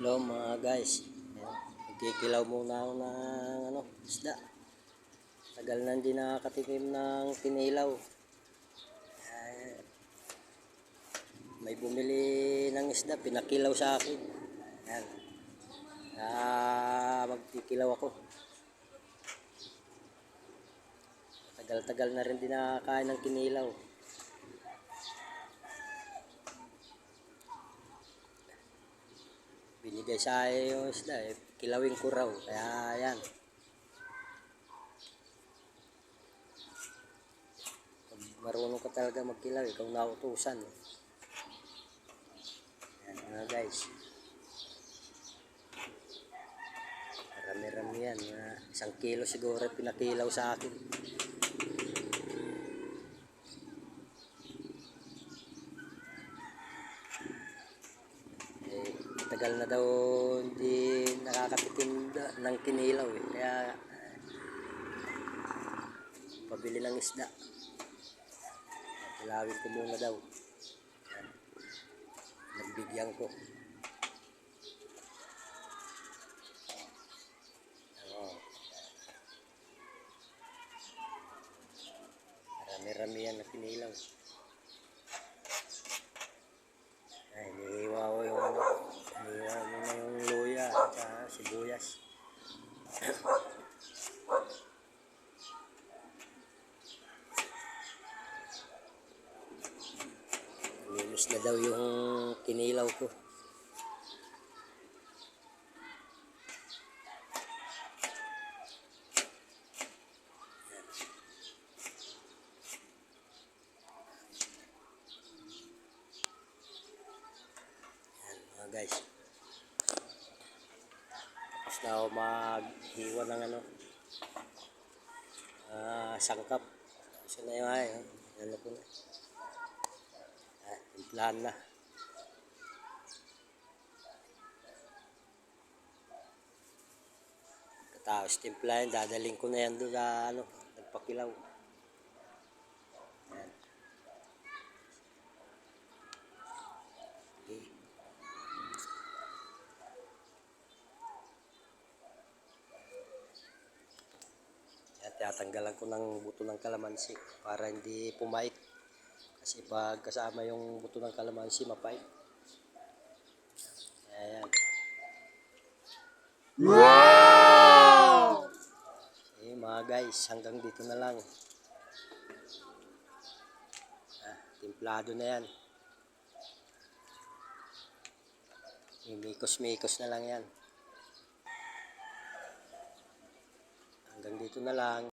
Hello mga guys. Ayan, magkikilaw muna ako ng isda. Tagal na hindi nakakatikim ng kinilaw. Ayan, may bumili ng isda, pinakilaw sa akin. Ayan. Magkikilaw ako. Tagal-tagal na rin din nakakain ng kinilaw. Binigay sa akin yung isda, kilawin ko raw. Kaya ayan. Marunong ka talaga magkilaw, ikaw nautusan. Ayan mga guys. Marami-rami yan. 1 kilo siguro pinakilaw sa akin. Tagal na daw hindi nakakatikim ng kinilaw kaya pabili ng isda. Kilawin ko muna daw. Ayan. Nagbigyan ko. Marami-rami yan na kinilaw. Ay, inihiwa ko yung inihiwa mo na yung luya at sibuyas. Linis na daw yung kinilaw ko. Guys, tapos na ako maghiwa ng sangkap. Tapos na yung ano ko na, timplahan na. Tapos timplahan, dadaling ko na yan doon sa nagpakilaw. Ayan. Okay. Tatanggalan ko ng buto ng kalamansi para hindi pumait. Kasi pag kasama yung buto ng kalamansi, mapait. Ayan. Wow! Mga guys, hanggang dito na lang. Timplado na yan. Mikos-mikos na lang yan. Hanggang dito na lang.